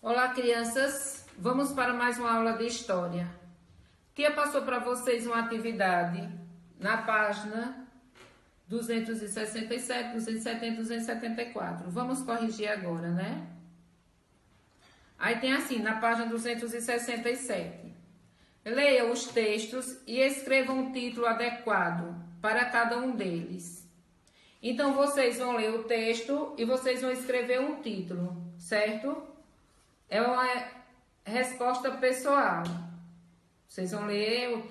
Olá, crianças! Vamos para mais uma aula de história. Tia passou para vocês uma atividade na página 267, 270, 274. Vamos corrigir agora, né? Aí tem assim, na página 267. Leia os textos e escreva um título adequado para cada um deles. Então, vocês vão ler o texto e vocês vão escrever um título, certo? É uma resposta pessoal. Vocês vão ler o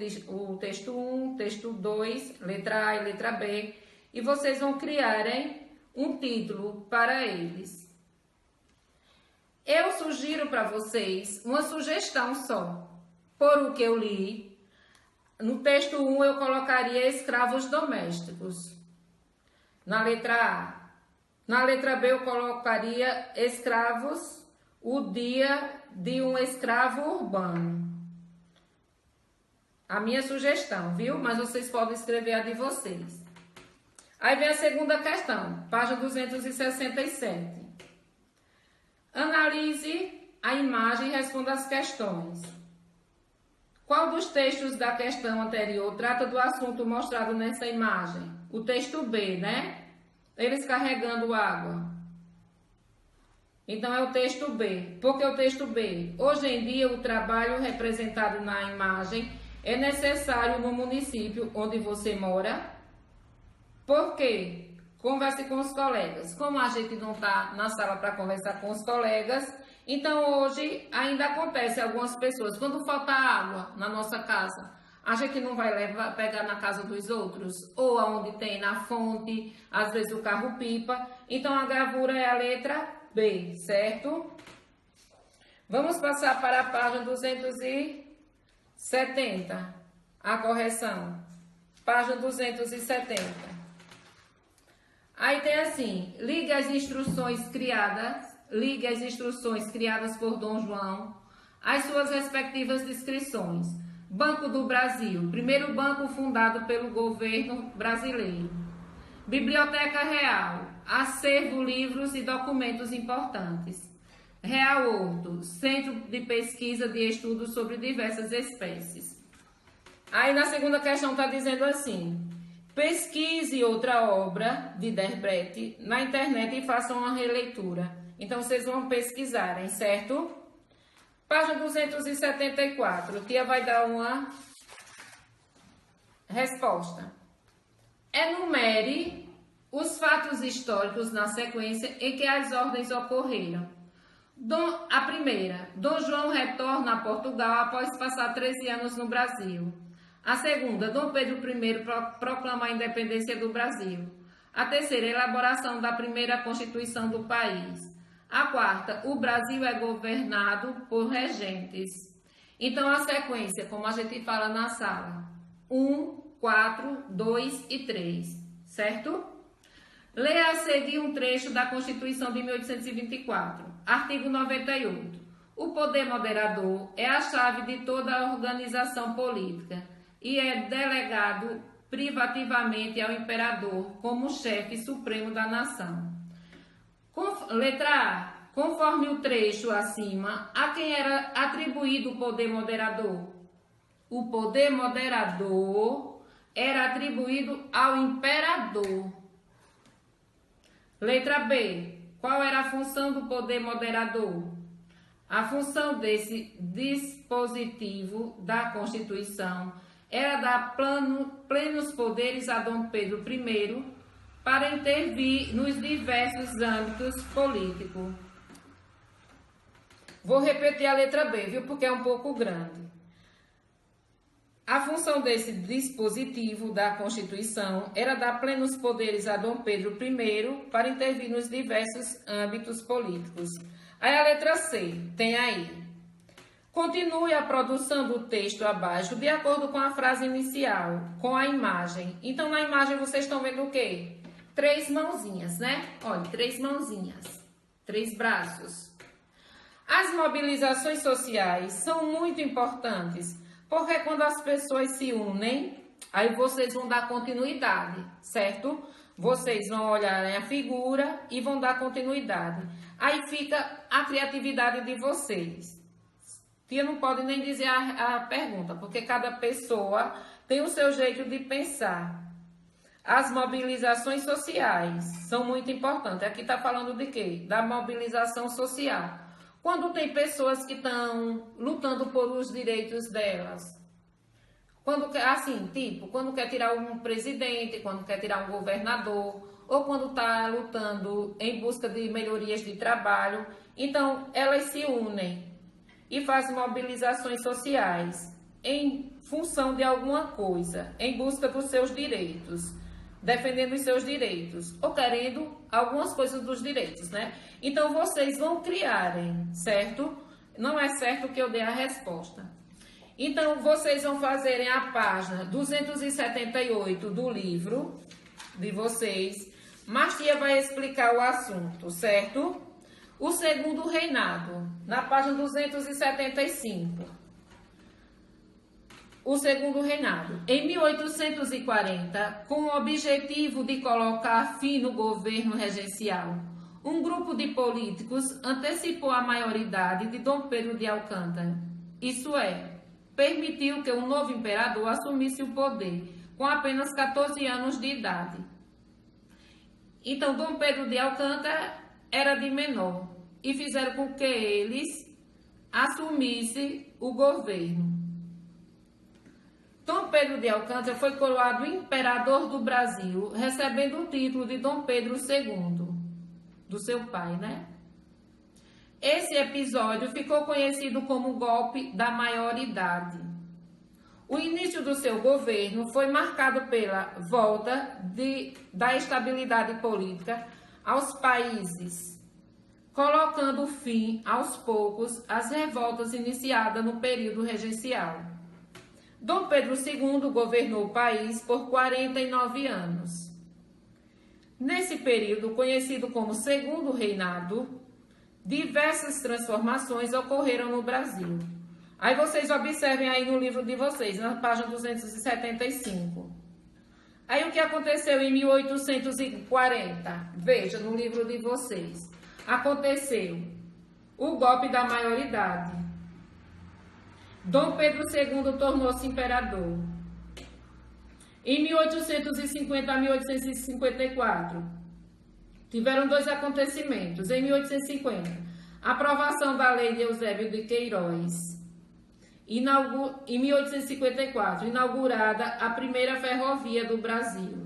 texto 1, texto 2, letra A e letra B, e vocês vão criarem um título para eles. Eu sugiro para vocês uma sugestão só. Por o que eu li, no texto 1 eu colocaria escravos domésticos. Na letra A. Na letra B eu colocaria escravos, o dia de um escravo urbano. A minha sugestão, viu? Mas vocês podem escrever a de vocês. Aí vem a segunda questão, página 267. Analise a imagem e responda as questões. Qual dos textos da questão anterior trata do assunto mostrado nessa imagem? O texto B, né? Eles carregando água. Então é o texto B. Por que o texto B? Hoje em dia o trabalho representado na imagem é necessário no município onde você mora. Por quê? Converse com os colegas. Como a gente não está na sala para conversar com os colegas, então hoje ainda acontece algumas pessoas, quando falta água na nossa casa, a gente não vai pegar na casa dos outros, ou aonde tem na fonte, às vezes o carro pipa. Então a gravura é a letra B, certo? Vamos passar para a página 270, a correção. Página 270. Aí tem assim, ligue as instruções criadas por Dom João, as suas respectivas descrições. Banco do Brasil, primeiro banco fundado pelo governo brasileiro. Biblioteca Real, acervo, livros e documentos importantes. Real Horto, centro de pesquisa de estudos sobre diversas espécies. Aí na segunda questão está dizendo assim, pesquise outra obra de Derbret na internet e faça uma releitura. Então vocês vão pesquisarem, certo? Página 274, tia vai dar uma resposta. Enumere os fatos históricos na sequência em que as ordens ocorreram. A primeira, Dom João retorna a Portugal após passar 13 anos no Brasil. A segunda, Dom Pedro I proclama a independência do Brasil. A terceira, elaboração da primeira Constituição do país. A quarta, o Brasil é governado por regentes. Então, a sequência, como a gente fala na sala, 1, 4, 2 e 3, certo? Leia a seguir um trecho da Constituição de 1824, artigo 98. O poder moderador é a chave de toda a organização política e é delegado privativamente ao imperador como chefe supremo da nação. Letra A. Conforme o trecho acima, a quem era atribuído o poder moderador? O poder moderador era atribuído ao imperador. Letra B. Qual era a função do poder moderador? A função desse dispositivo da Constituição era dar plenos poderes a Dom Pedro I para intervir nos diversos âmbitos políticos. Vou repetir a letra B, viu? Porque é um pouco grande. A função desse dispositivo da Constituição era dar plenos poderes a Dom Pedro I para intervir nos diversos âmbitos políticos. Aí a letra C, tem aí. Continue a produção do texto abaixo de acordo com a frase inicial, com a imagem. Então, na imagem vocês estão vendo o quê? 3 mãozinhas, né? Olha, 3 mãozinhas, 3 braços. As mobilizações sociais são muito importantes, porque quando as pessoas se unem, aí vocês vão dar continuidade, certo? Vocês vão olhar a figura e vão dar continuidade. Aí fica a criatividade de vocês. Tia não pode nem dizer a pergunta, porque cada pessoa tem o seu jeito de pensar. As mobilizações sociais são muito importantes. Aqui está falando de quê? Da mobilização social. Quando tem pessoas que estão lutando por os direitos delas. Quando quer tirar um presidente, quando quer tirar um governador, ou quando está lutando em busca de melhorias de trabalho. Então, elas se unem e fazem mobilizações sociais em função de alguma coisa, em busca dos seus direitos, defendendo os seus direitos, ou querendo algumas coisas dos direitos, né? Então, vocês vão criarem, certo? Não é certo que eu dê a resposta. Então, vocês vão fazerem a página 278 do livro de vocês. Marcia vai explicar o assunto, certo? O segundo reinado, na página 275. O segundo reinado. Em 1840, com o objetivo de colocar fim no governo regencial, um grupo de políticos antecipou a maioridade de Dom Pedro de Alcântara. Isso é, permitiu que o novo imperador assumisse o poder com apenas 14 anos de idade. Então, Dom Pedro de Alcântara era de menor e fizeram com que eles assumissem o governo. Dom Pedro de Alcântara foi coroado imperador do Brasil, recebendo o título de Dom Pedro II, do seu pai, né? Esse episódio ficou conhecido como o golpe da maioridade. O início do seu governo foi marcado pela volta da estabilidade política aos países, colocando fim, aos poucos, às revoltas iniciadas no período regencial. Dom Pedro II governou o país por 49 anos. Nesse período, conhecido como Segundo Reinado, diversas transformações ocorreram no Brasil. Aí vocês observem aí no livro de vocês, na página 275. Aí o que aconteceu em 1840? Veja no livro de vocês. Aconteceu o golpe da maioridade. Dom Pedro II tornou-se imperador. Em 1850 a 1854, tiveram dois acontecimentos. Em 1850, a aprovação da lei de Eusébio de Queiroz. Em 1854, inaugurada a primeira ferrovia do Brasil.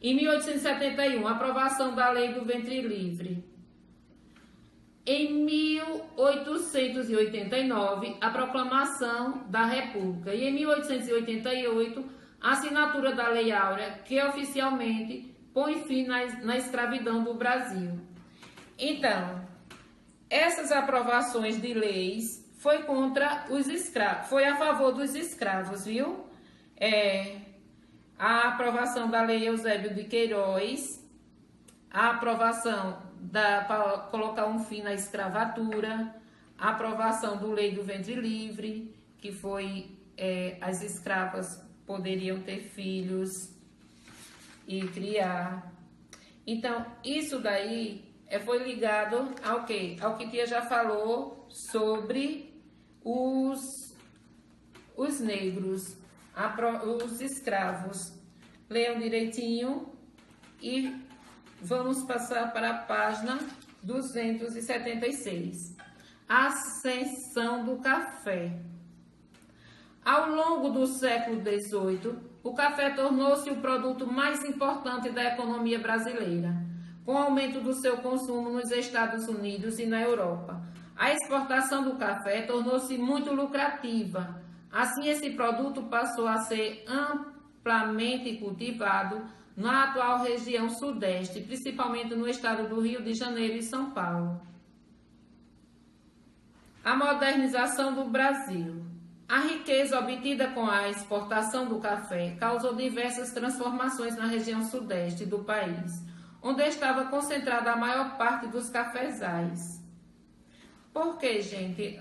Em 1871, a aprovação da lei do ventre livre. Em 1889, a proclamação da República. E em 1888, a assinatura da Lei Áurea, que oficialmente põe fim na escravidão do Brasil. Então, essas aprovações de leis foi contra os escravos, foi a favor dos escravos, viu? A aprovação da Lei Eusébio de Queiroz, a aprovação para colocar um fim na escravatura, a aprovação do Lei do Ventre Livre, que foi as escravas poderiam ter filhos e criar. Então, isso daí foi ligado ao quê? Ao que Tia já falou sobre os negros, os escravos. Leiam direitinho e vamos passar para a página 276. Ascensão do café. Ao longo do século XVIII, o café tornou-se o produto mais importante da economia brasileira, com o aumento do seu consumo nos Estados Unidos e na Europa. A exportação do café tornou-se muito lucrativa. Assim, esse produto passou a ser amplamente cultivado na atual região sudeste, principalmente no estado do Rio de Janeiro e São Paulo. A modernização do Brasil. A riqueza obtida com a exportação do café causou diversas transformações na região sudeste do país, onde estava concentrada a maior parte dos cafezais. Por que, gente,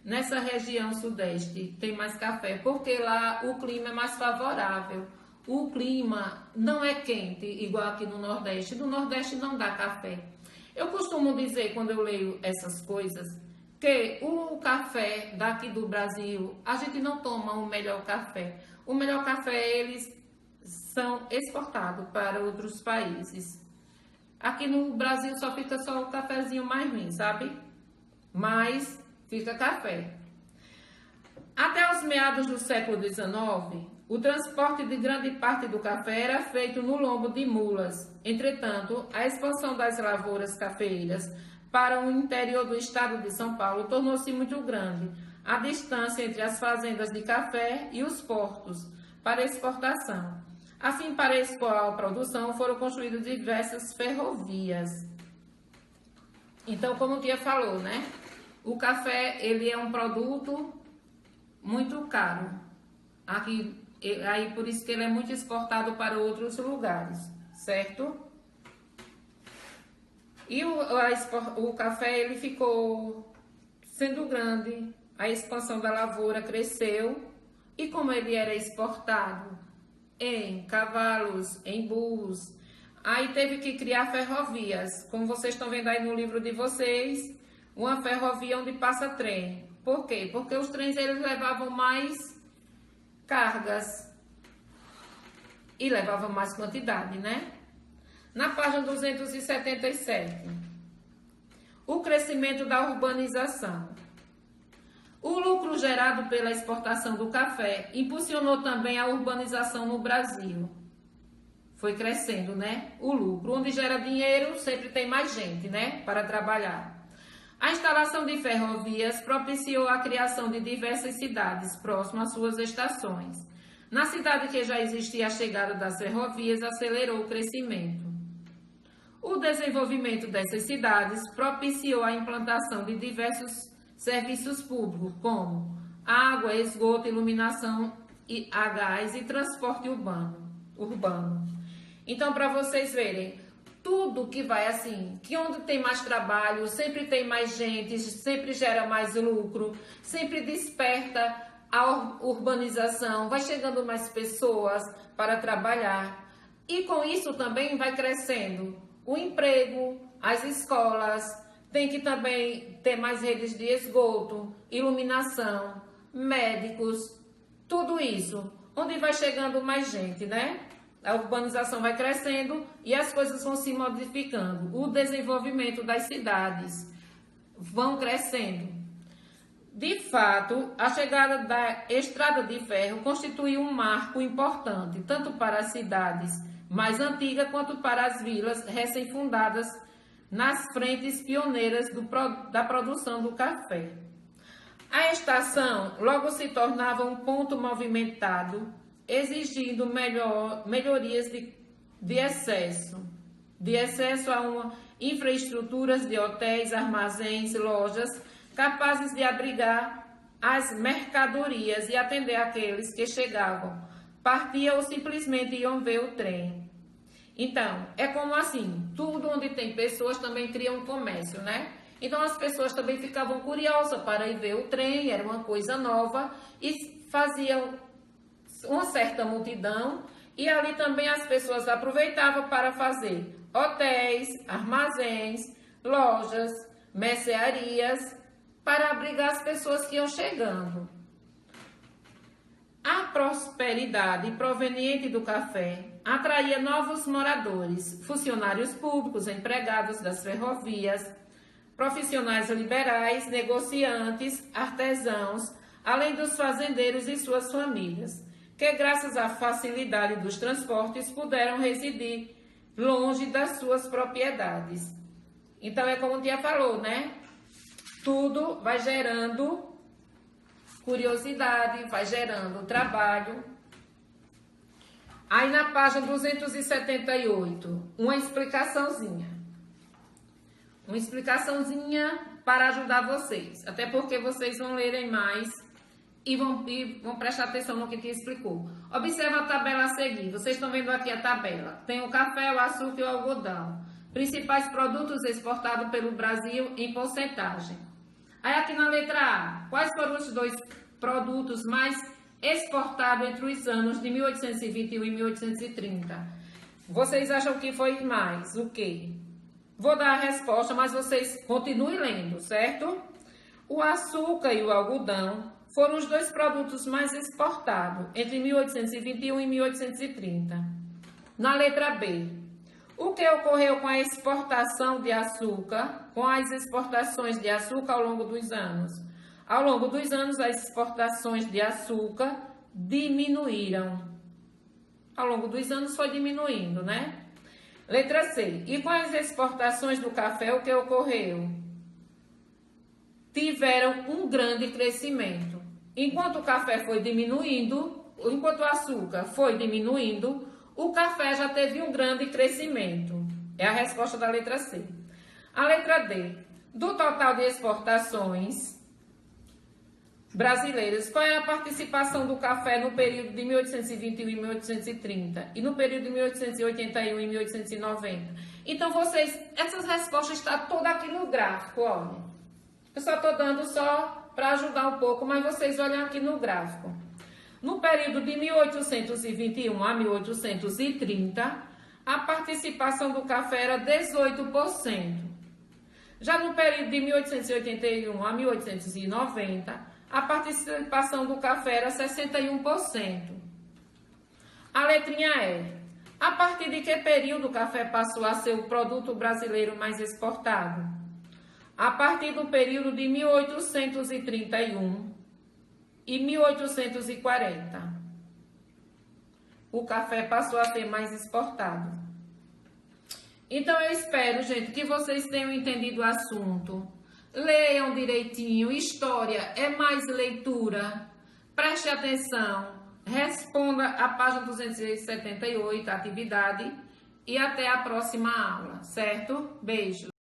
nessa região sudeste tem mais café? Porque lá o clima é mais favorável. o clima não é quente, igual aqui no Nordeste. No Nordeste não dá café. Eu costumo dizer, quando eu leio essas coisas, que o café daqui do Brasil, a gente não toma o melhor café. O melhor café, eles são exportados para outros países. Aqui no Brasil só fica só o cafezinho mais ruim, sabe? Mas fica café. Até os meados do século XIX, o transporte de grande parte do café era feito no lombo de mulas. Entretanto, a expansão das lavouras cafeeiras para o interior do estado de São Paulo tornou-se muito grande. A distância entre as fazendas de café e os portos para exportação. Assim, para escoar a produção, foram construídas diversas ferrovias. Então, como o Tia falou, né? O café, ele é um produto muito caro. Aqui, aí por isso que ele é muito exportado para outros lugares, certo? E o café, ele ficou sendo grande, a expansão da lavoura cresceu, e como ele era exportado em cavalos, em burros, aí teve que criar ferrovias, como vocês estão vendo aí no livro de vocês, uma ferrovia onde passa trem. Por quê? Porque os trens eles levavam mais cargas e levavam mais quantidade, né? Na página 277, o crescimento da urbanização. O lucro gerado pela exportação do café impulsionou também a urbanização no Brasil. Foi crescendo, né? O lucro. Onde gera dinheiro, sempre tem mais gente, né? Para trabalhar. A instalação de ferrovias propiciou a criação de diversas cidades próximas às suas estações. Na cidade que já existia a chegada das ferrovias, acelerou o crescimento. O desenvolvimento dessas cidades propiciou a implantação de diversos serviços públicos, como água, esgoto, iluminação, a gás e transporte urbano. Então, para vocês verem, tudo que vai assim, que onde tem mais trabalho, sempre tem mais gente, sempre gera mais lucro, sempre desperta a urbanização, vai chegando mais pessoas para trabalhar. E com isso também vai crescendo o emprego, as escolas, tem que também ter mais redes de esgoto, iluminação, médicos, tudo isso, onde vai chegando mais gente, né? A urbanização vai crescendo e as coisas vão se modificando. O desenvolvimento das cidades vão crescendo. De fato, a chegada da estrada de ferro constituiu um marco importante, tanto para as cidades mais antigas quanto para as vilas recém-fundadas nas frentes pioneiras da produção do café. A estação logo se tornava um ponto movimentado, exigindo melhorias de acesso a uma infraestruturas de hotéis, armazéns, lojas, capazes de abrigar as mercadorias e atender aqueles que chegavam, partiam ou simplesmente iam ver o trem. Então, é como assim, tudo onde tem pessoas também cria um comércio, né? Então as pessoas também ficavam curiosas para ir ver o trem, era uma coisa nova e faziam uma certa multidão, e ali também as pessoas aproveitavam para fazer hotéis, armazéns, lojas, mercearias, para abrigar as pessoas que iam chegando. A prosperidade proveniente do café atraía novos moradores, funcionários públicos, empregados das ferrovias, profissionais liberais, negociantes, artesãos, além dos fazendeiros e suas famílias, que graças à facilidade dos transportes puderam residir longe das suas propriedades. Então é como o Tia falou, né? Tudo vai gerando curiosidade, vai gerando trabalho. Aí na página 278, uma explicaçãozinha para ajudar vocês, até porque vocês vão lerem mais e vão prestar atenção no que explicou. Observa a tabela a seguir, vocês estão vendo aqui a tabela, tem o café, o açúcar e o algodão, principais produtos exportados pelo Brasil em porcentagem. Aí aqui na letra A, quais foram os dois produtos mais exportado entre os anos de 1821 e 1830. Vocês acham que foi mais o quê? Vou dar a resposta, mas vocês continuem lendo, certo? O açúcar e o algodão foram os dois produtos mais exportados entre 1821 e 1830. Na letra B, o que ocorreu com a exportação de açúcar, com as exportações de açúcar ao longo dos anos? Ao longo dos anos, as exportações de açúcar diminuíram. Ao longo dos anos foi diminuindo, né? Letra C. E com as exportações do café, o que ocorreu? Tiveram um grande crescimento. Enquanto o café foi diminuindo, enquanto o açúcar foi diminuindo, o café já teve um grande crescimento. É a resposta da letra C. A letra D. Do total de exportações brasileiras, qual é a participação do café no período de 1821 e 1830 e no período de 1881 e 1890? Então, essas respostas estão todas aqui no gráfico, olha. Eu só estou dando só para ajudar um pouco, mas vocês olham aqui no gráfico. No período de 1821 a 1830, a participação do café era 18%. Já no período de 1881 a 1890, a participação do café era 61%. A letrinha E. A partir de que período o café passou a ser o produto brasileiro mais exportado? A partir do período de 1831 e 1840. O café passou a ser mais exportado. Então, eu espero, gente, que vocês tenham entendido o assunto. Leiam direitinho. História é mais leitura. Preste atenção. Responda a página 278, a atividade. E até a próxima aula, certo? Beijo.